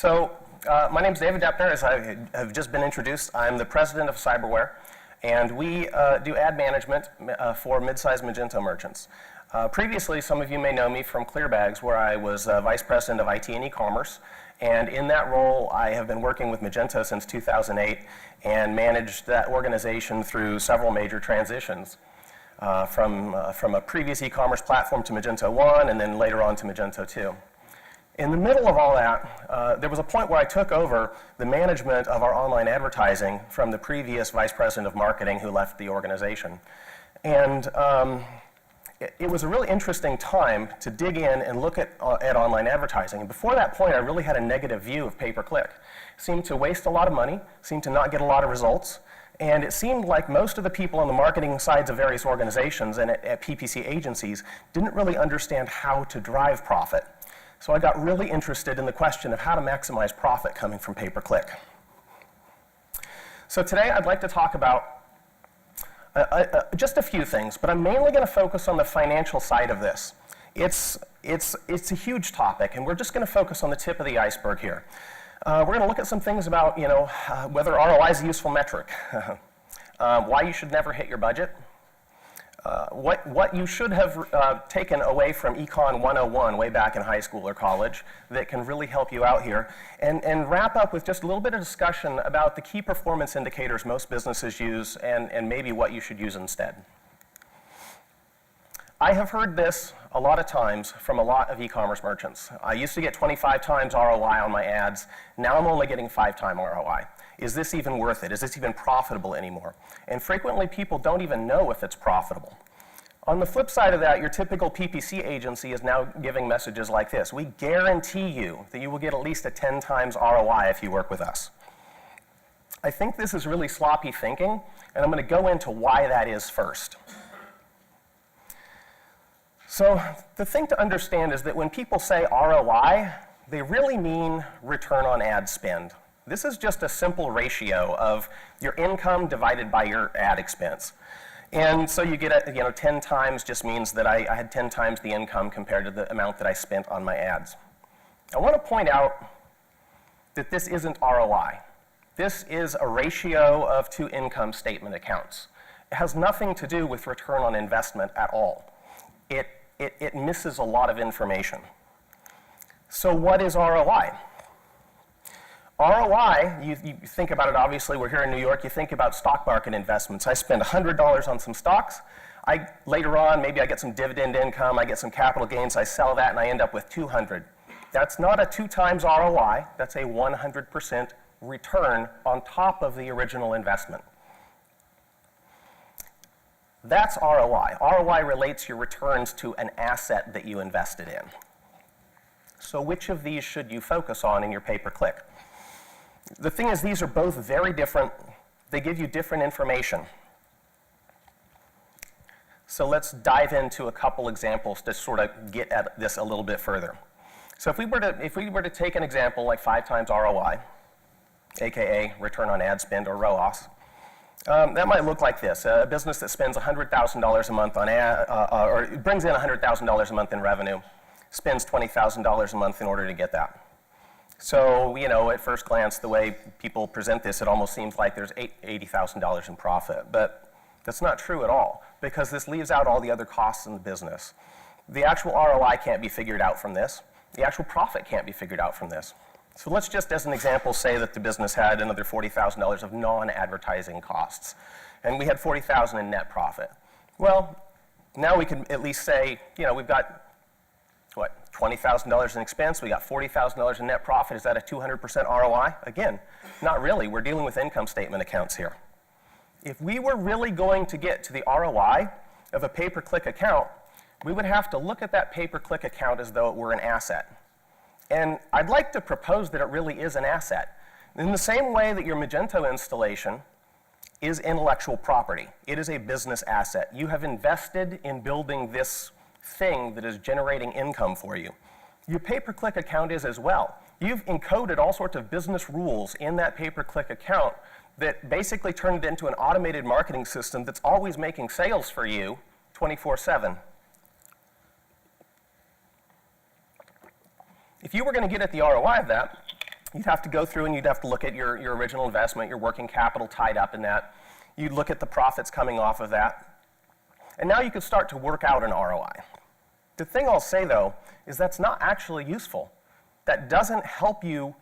My name is David Deppner. As I have just been introduced, I'm the president of Cyberware, and we do ad management for mid-sized Magento merchants. Previously, some of you may know me from ClearBags, where I was vice president of IT and e-commerce, and in that role, I have been working with Magento since 2008 and managed that organization through several major transitions, from a previous e-commerce platform to Magento 1, and then later on to Magento 2. In the middle of all that, there was a point where I took over the management of our online advertising from the previous vice president of marketing who left the organization. And it was a really interesting time to dig in and look at online advertising. And before that point, I really had a negative view of pay-per-click. It seemed to waste a lot of money, seemed to not get a lot of results, and it seemed like most of the people on the marketing sides of various organizations and at PPC agencies didn't really understand how to drive profit. So I got really interested in the question of how to maximize profit coming from pay-per-click. So today I'd like to talk about just a few things, but I'm mainly going to focus on the financial side of this. It's a huge topic, and we're just going to focus on the tip of the iceberg here. We're going to look at some things about, whether ROI is a useful metric, why you should never hit your budget, what you should have taken away from Econ 101 way back in high school or college that can really help you out here, and wrap up with just a little bit of discussion about the key performance indicators most businesses use and maybe what you should use instead. I have heard this a lot of times from a lot of e-commerce merchants. I used to get 25 times ROI on my ads. Now I'm only getting 5-time ROI. Is this even worth it? Is this even profitable anymore? And frequently people don't even know if it's profitable. On the flip side of that, your typical PPC agency is now giving messages like this: we guarantee you that you will get at least a 10 times ROI if you work with us. I think this is really sloppy thinking, and I'm going to go into why that is first. So the thing to understand is that when people say ROI, they really mean return on ad spend. This is just a simple ratio of your income divided by your ad expense. And so you get 10 times just means that I had 10 times the income compared to the amount that I spent on my ads. I want to point out that this isn't ROI. This is a ratio of two income statement accounts. It has nothing to do with return on investment at all. It misses a lot of information. So what is ROI? ROI, you think about it, obviously, we're here in New York, you think about stock market investments. I spend $100 on some stocks. Later on, maybe I get some dividend income, I get some capital gains, I sell that, and I end up with $200. That's not a 2 times ROI, that's a 100% return on top of the original investment. That's ROI. ROI relates your returns to an asset that you invested in. So which of these should you focus on in your pay-per-click? The thing is, these are both very different. They give you different information. So let's dive into a couple examples to sort of get at this a little bit further. So if we were to take an example like 5 times ROI, aka return on ad spend, or ROAS, that might look like this: a business that spends $100,000 a month on or brings in $100,000 a month in revenue, spends $20,000 a month in order to get that. So, at first glance, the way people present this, it almost seems like there's $80,000 in profit. But that's not true at all, because this leaves out all the other costs in the business. The actual ROI can't be figured out from this. The actual profit can't be figured out from this. So let's just, as an example, say that the business had another $40,000 of non-advertising costs, and we had $40,000 in net profit. Well, now we can at least say, we've got, $20,000 in expense, we got $40,000 in net profit. Is that a 200% ROI? Again, not really. We're dealing with income statement accounts here. If we were really going to get to the ROI of a pay-per-click account, we would have to look at that pay-per-click account as though it were an asset. And I'd like to propose that it really is an asset. In the same way that your Magento installation is intellectual property. It is a business asset. You have invested in building this thing that is generating income for you. Your pay-per-click account is as well. You've encoded all sorts of business rules in that pay-per-click account that basically turned it into an automated marketing system that's always making sales for you 24/7. If you were going to get at the ROI of that, you'd have to go through and you'd have to look at your original investment, your working capital tied up in that. You'd look at the profits coming off of that. And now you could start to work out an ROI. The thing I'll say, though, is that's not actually useful. That doesn't help you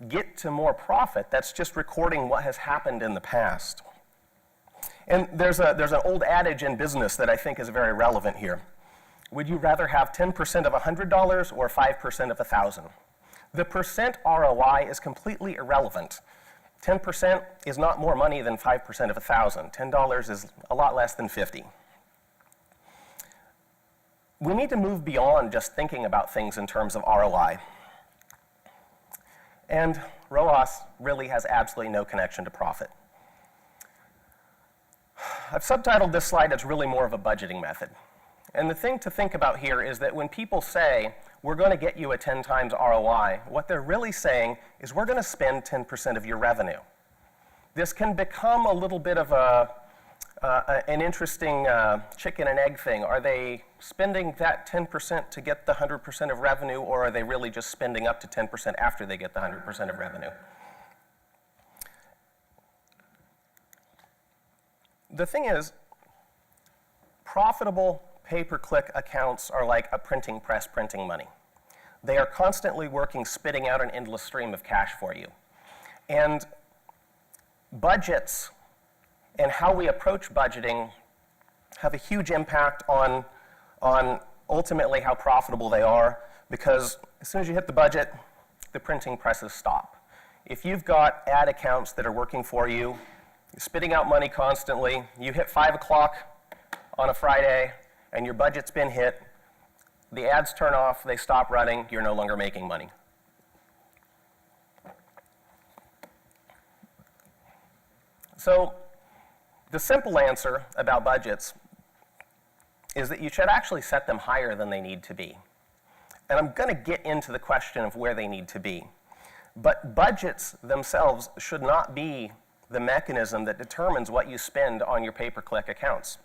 get to more profit. That's just recording what has happened in the past. And there's an old adage in business that I think is very relevant here. Would you rather have 10% of $100 or 5% of 1,000? The percent ROI is completely irrelevant. 10% is not more money than 5% of 1,000. $10 is a lot less than 50. We need to move beyond just thinking about things in terms of ROI. And ROAS really has absolutely no connection to profit. I've subtitled this slide as really more of a budgeting method. And the thing to think about here is that when people say, we're going to get you a 10 times ROI, what they're really saying is we're going to spend 10% of your revenue. This can become a little bit of an interesting chicken and egg thing. Are they spending that 10% to get the 100% of revenue, or are they really just spending up to 10% after they get the 100% of revenue? The thing is, profitable pay-per-click accounts are like a printing press printing money. They are constantly working, spitting out an endless stream of cash for you. And budgets and how we approach budgeting have a huge impact on ultimately how profitable they are, because as soon as you hit the budget, the printing presses stop. If you've got ad accounts that are working for you, spitting out money constantly, you hit 5 o'clock on a Friday and your budget's been hit, the ads turn off, they stop running, you're no longer making money. So the simple answer about budgets is that you should actually set them higher than they need to be. And I'm going to get into the question of where they need to be. But budgets themselves should not be the mechanism that determines what you spend on your pay-per-click accounts.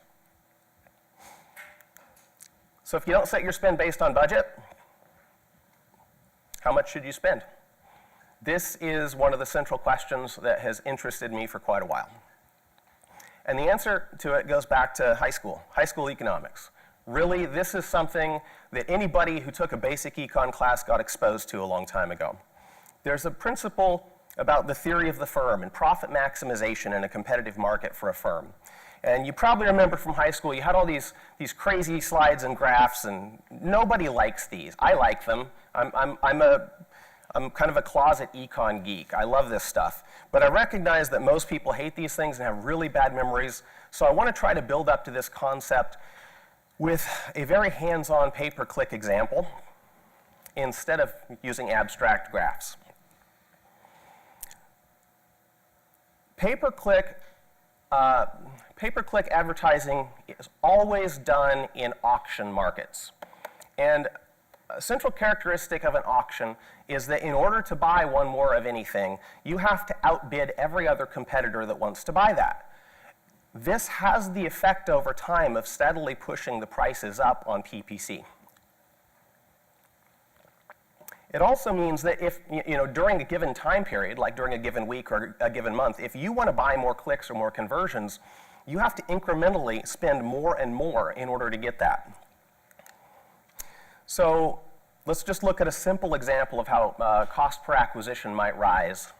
So if you don't set your spend based on budget, how much should you spend? This is one of the central questions that has interested me for quite a while. And the answer to it goes back to high school economics. Really, this is something that anybody who took a basic econ class got exposed to a long time ago. There's a principle about the theory of the firm and profit maximization in a competitive market for a firm. And you probably remember from high school, you had all these crazy slides and graphs, and nobody likes these. I like them. I'm kind of a closet econ geek. I love this stuff. But I recognize that most people hate these things and have really bad memories. So I want to try to build up to this concept with a very hands-on pay-per-click example instead of using abstract graphs. Pay-per-click advertising is always done in auction markets. And a central characteristic of an auction is that in order to buy one more of anything, you have to outbid every other competitor that wants to buy that. This has the effect over time of steadily pushing the prices up on PPC. It also means that if, during a given time period, like during a given week or a given month, if you want to buy more clicks or more conversions, you have to incrementally spend more and more in order to get that. So let's just look at a simple example of how cost per acquisition might rise.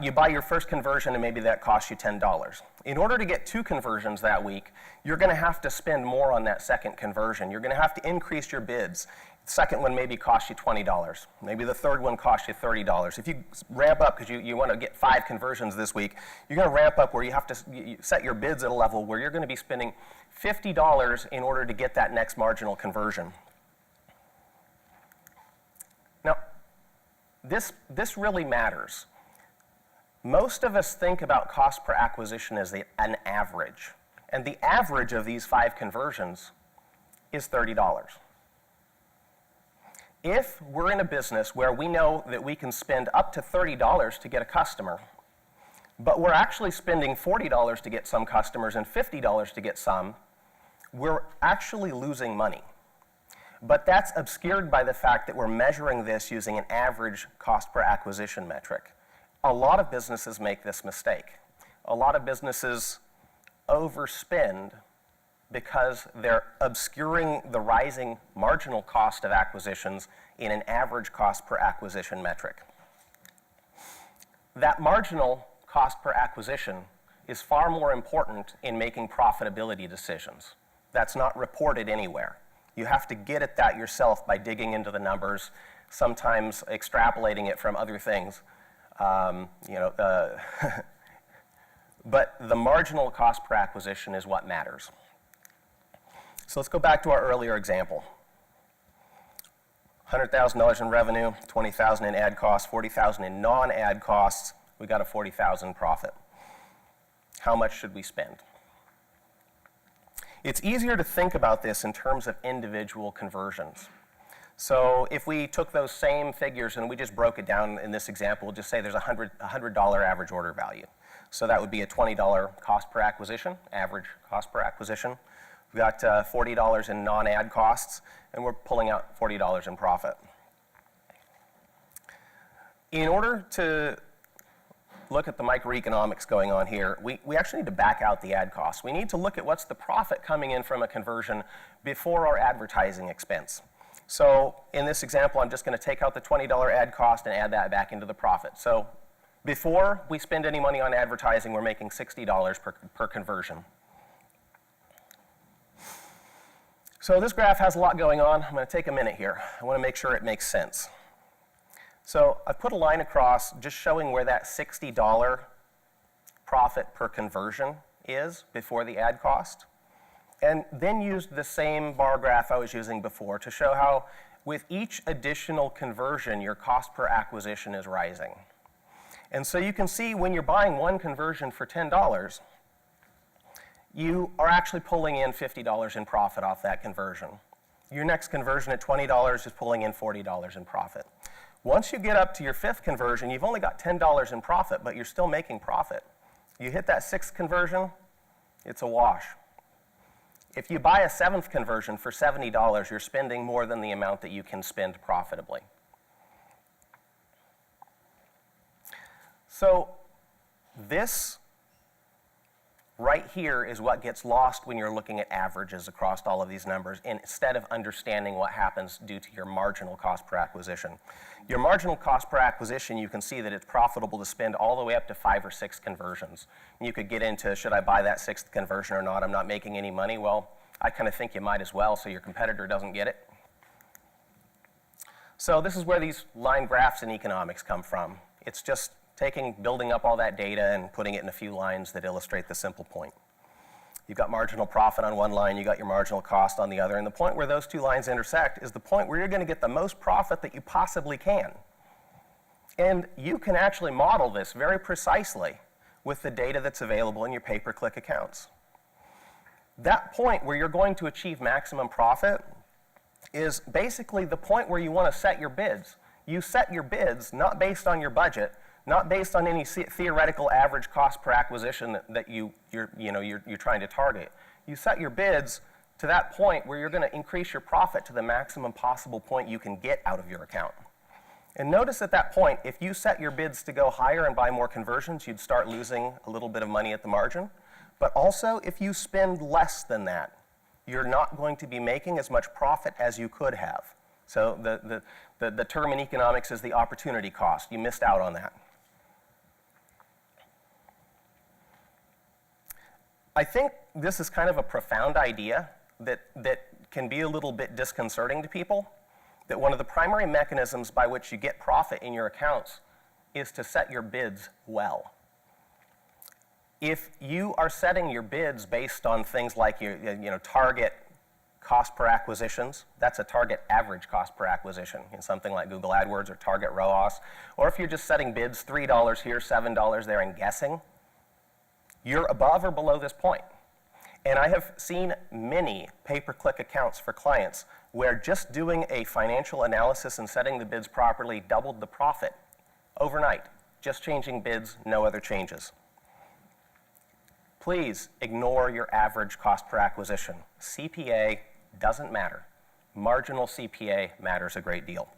You buy your first conversion and maybe that costs you $10. In order to get 2 conversions that week, you're going to have to spend more on that second conversion. You're going to have to increase your bids. The second one maybe costs you $20. Maybe the third one costs you $30. If you ramp up because you want to get 5 conversions this week, you're going to ramp up where you have to set your bids at a level where you're going to be spending $50 in order to get that next marginal conversion. Now, this really matters. Most of us think about cost per acquisition as an average, and the average of these 5 conversions is $30. If we're in a business where we know that we can spend up to $30 to get a customer, but we're actually spending $40 to get some customers and $50 to get some, we're actually losing money. But that's obscured by the fact that we're measuring this using an average cost per acquisition metric. A lot of businesses make this mistake. A lot of businesses overspend because they're obscuring the rising marginal cost of acquisitions in an average cost per acquisition metric. That marginal cost per acquisition is far more important in making profitability decisions. That's not reported anywhere. You have to get at that yourself by digging into the numbers, sometimes extrapolating it from other things. But the marginal cost per acquisition is what matters. So let's go back to our earlier example. $100,000 in revenue, $20,000 in ad costs, $40,000 in non-ad costs. We got a $40,000 profit. How much should we spend? It's easier to think about this in terms of individual conversions. So if we took those same figures and we just broke it down in this example, we'll just say there's a $100 average order value. So that would be a $20 cost per acquisition, average cost per acquisition. We've got $40 in non-ad costs, and we're pulling out $40 in profit. In order to look at the microeconomics going on here, we actually need to back out the ad costs. We need to look at what's the profit coming in from a conversion before our advertising expense. So in this example, I'm just going to take out the $20 ad cost and add that back into the profit. So before we spend any money on advertising, we're making $60 per conversion. So this graph has a lot going on. I'm going to take a minute here. I want to make sure it makes sense. So I've put a line across just showing where that $60 profit per conversion is before the ad cost, and then used the same bar graph I was using before to show how with each additional conversion, your cost per acquisition is rising. And so you can see when you're buying one conversion for $10, you are actually pulling in $50 in profit off that conversion. Your next conversion at $20 is pulling in $40 in profit. Once you get up to your fifth conversion, you've only got $10 in profit, but you're still making profit. You hit that sixth conversion, it's a wash. If you buy a seventh conversion for $70, you're spending more than the amount that you can spend profitably. So this right here is what gets lost when you're looking at averages across all of these numbers instead of understanding what happens due to your marginal cost per acquisition. Your marginal cost per acquisition, you can see that it's profitable to spend all the way up to 5 or 6 conversions. And you could get into, should I buy that 6th conversion or not? I'm not making any money. Well, I kind of think you might as well so your competitor doesn't get it. So this is where these line graphs in economics come from. It's just building up all that data and putting it in a few lines that illustrate the simple point. You've got marginal profit on one line, you got your marginal cost on the other, and the point where those two lines intersect is the point where you're going to get the most profit that you possibly can. And you can actually model this very precisely with the data that's available in your pay-per-click accounts. That point where you're going to achieve maximum profit is basically the point where you want to set your bids. You set your bids not based on your budget, not based on any theoretical average cost per acquisition that you're trying to target. You set your bids to that point where you're going to increase your profit to the maximum possible point you can get out of your account. And notice at that point, if you set your bids to go higher and buy more conversions, you'd start losing a little bit of money at the margin. But also, if you spend less than that, you're not going to be making as much profit as you could have. So the term in economics is the opportunity cost. You missed out on that. I think this is kind of a profound idea that can be a little bit disconcerting to people, that one of the primary mechanisms by which you get profit in your accounts is to set your bids well. If you are setting your bids based on things like your target cost per acquisitions, that's a target average cost per acquisition in something like Google AdWords or target ROAS, or if you're just setting bids $3 here, $7 there and guessing, you're above or below this point. And I have seen many pay-per-click accounts for clients where just doing a financial analysis and setting the bids properly doubled the profit overnight. Just changing bids, no other changes. Please ignore your average cost per acquisition. CPA doesn't matter. marginal CPA matters a great deal.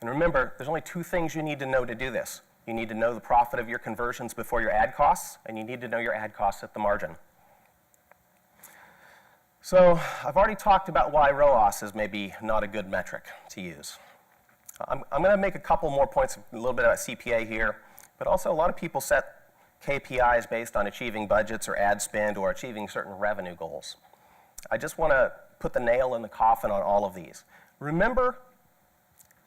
And remember, there's only two things you need to know to do this. You need to know the profit of your conversions before your ad costs, and you need to know your ad costs at the margin. So I've already talked about why ROAS is maybe not a good metric to use. I'm going to make a couple more points, a little bit about CPA here, but also a lot of people set KPIs based on achieving budgets or ad spend or achieving certain revenue goals. I just want to put the nail in the coffin on all of these. Remember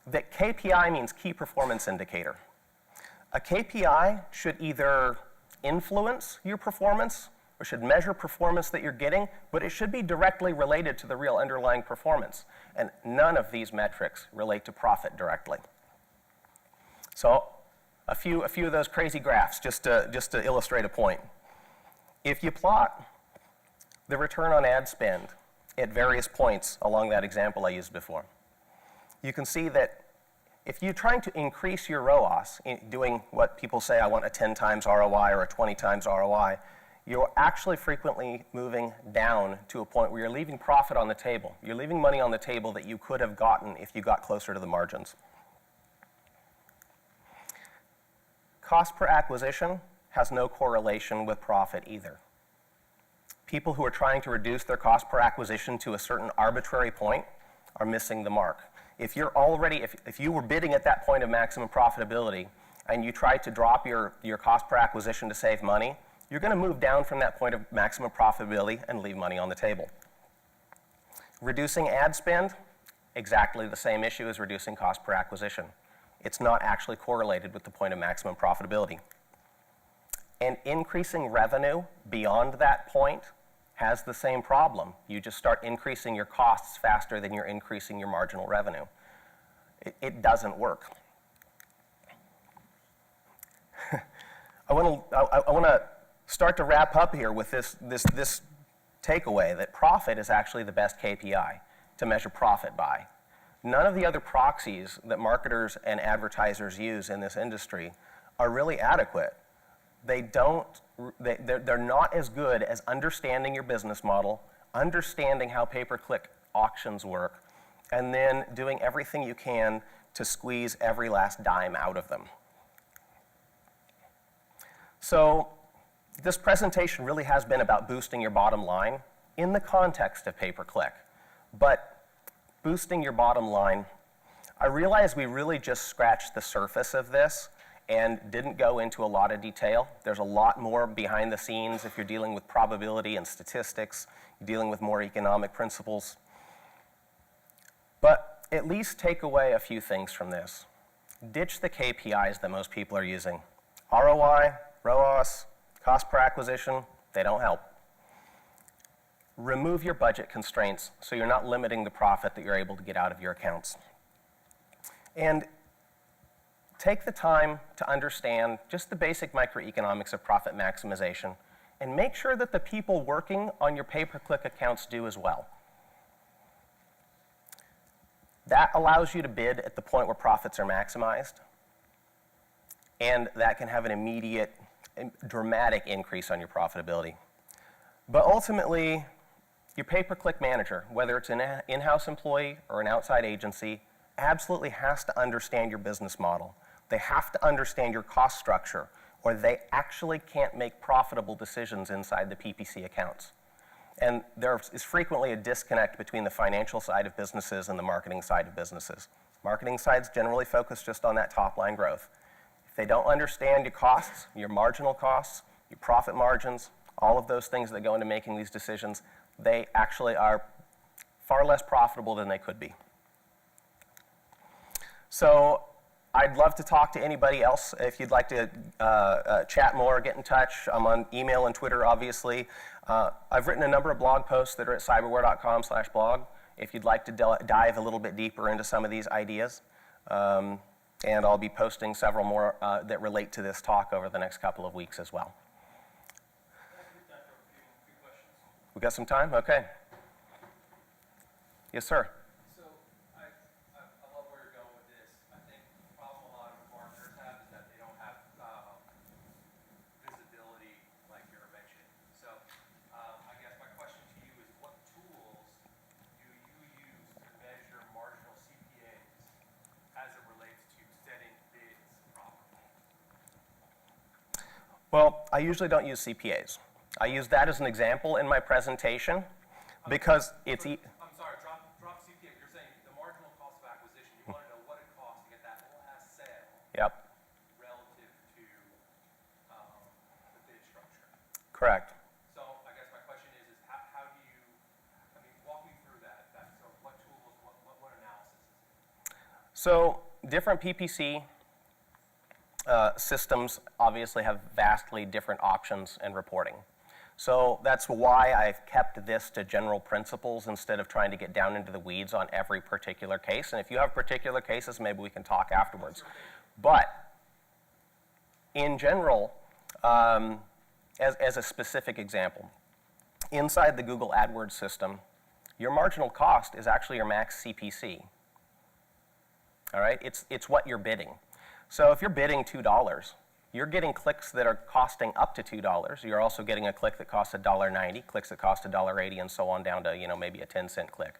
that KPI means key performance indicator. A KPI should either influence your performance or should measure performance that you're getting, but it should be directly related to the real underlying performance. And none of these metrics relate to profit directly. So a few of those crazy graphs just to illustrate a point. If you plot the return on ad spend at various points along that example I used before, you can see that if you're trying to increase your ROAS, doing what people say, I want a 10 times ROI or a 20 times ROI, you're actually frequently moving down to a point where you're leaving profit on the table. You're leaving money on the table that you could have gotten if you got closer to the margins. Cost per acquisition has no correlation with profit either. People who are trying to reduce their cost per acquisition to a certain arbitrary point are missing the mark. If you're already, if you were bidding at that point of maximum profitability and you try to drop your cost per acquisition to save money, you're going to move down from that point of maximum profitability and leave money on the table. Reducing ad spend, exactly the same issue as reducing cost per acquisition. It's not actually correlated with the point of maximum profitability. And increasing revenue beyond that point has the same problem. You just start increasing your costs faster than you're increasing your marginal revenue. It doesn't work. I want to start to wrap up here with this takeaway that profit is actually the best KPI to measure profit by. None of the other proxies that marketers and advertisers use in this industry are really adequate. They're not as good as understanding your business model, understanding how pay-per-click auctions work, and then doing everything you can to squeeze every last dime out of them. So this presentation really has been about boosting your bottom line in the context of pay-per-click. But boosting your bottom line, I realize we really just scratched the surface of this and didn't go into a lot of detail. There's a lot more behind the scenes if you're dealing with probability and statistics, dealing with more economic principles. But at least take away a few things from this. Ditch the KPIs that most people are using. ROI, ROAS, cost per acquisition, they don't help. Remove your budget constraints so you're not limiting the profit that you're able to get out of your accounts. And take the time to understand just the basic microeconomics of profit maximization and make sure that the people working on your pay-per-click accounts do as well. That allows you to bid at the point where profits are maximized, and that can have an immediate, dramatic increase on your profitability. But ultimately, your pay-per-click manager, whether it's an in-house employee or an outside agency, absolutely has to understand your business model. They have to understand your cost structure, or they actually can't make profitable decisions inside the PPC accounts. And there is frequently a disconnect between the financial side of businesses and the marketing side of businesses. Marketing sides generally focus just on that top-line growth. If they don't understand your costs, your marginal costs, your profit margins, all of those things that go into making these decisions, they actually are far less profitable than they could be. So I'd love to talk to anybody else. If you'd like to chat more, get in touch. I'm on email and Twitter, obviously. I've written a number of blog posts that are at cyberware.com/blog if you'd like to dive a little bit deeper into some of these ideas. And I'll be posting several more that relate to this talk over the next couple of weeks as well. We got some time? Okay. Yes, sir. So I love where you're going with this. I think the problem a lot of marketers have is that they don't have visibility like you were mentioning. So I guess my question to you is, what tools do you use to Well, I usually don't use CPAs. I use that as an example in my presentation because it's... I'm sorry, drop CPA. You're saying the marginal cost of acquisition, you want to know what it costs to get that last sale Yep, relative to the bid structure. correct. So I guess my question is how do you, I mean, walk me through that. So what tools, what analysis is it? So different PPC systems obviously have vastly different options and reporting. So that's why I've kept this to general principles instead of trying to get down into the weeds on every particular case. And if you have particular cases, maybe we can talk afterwards. But in general, as a specific example, inside the Google AdWords system, your marginal cost is actually your max CPC. All right, it's what you're bidding. So if you're bidding $2, you're getting clicks that are costing up to $2. You're also getting a click that costs $1.90, clicks that cost $1.80, and so on down to maybe a 10-cent click.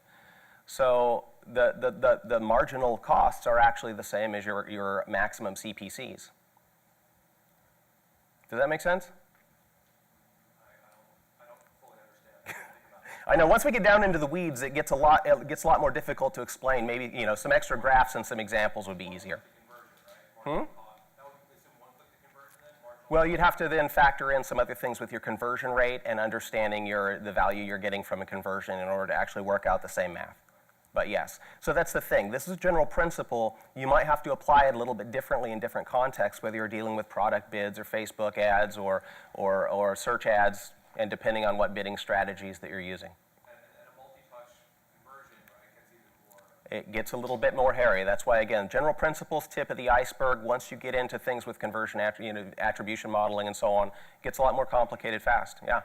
So the marginal costs are actually the same as your maximum CPCs. Does that make sense? I don't fully understand. Think about it. I know once we get down into the weeds, it gets a lot more difficult to explain. Maybe some extra graphs and some examples would be easier. Conversion, right? Marginal cost. That would assume one click to conversion then? Marginal Well, you'd have to then factor in some other things with your conversion rate and understanding the value you're getting from a conversion in order to actually work out the same math. But yes, so that's the thing. This is a general principle. You might have to apply it a little bit differently in different contexts, whether you're dealing with product bids or Facebook ads or search ads, and depending on what bidding strategies that you're using. and a multi-touch conversion, right, gets even more. It gets a little bit more hairy. That's why, again, general principles, tip of the iceberg. Once you get into things with conversion attribution modeling and so on, it gets a lot more complicated fast. Yeah.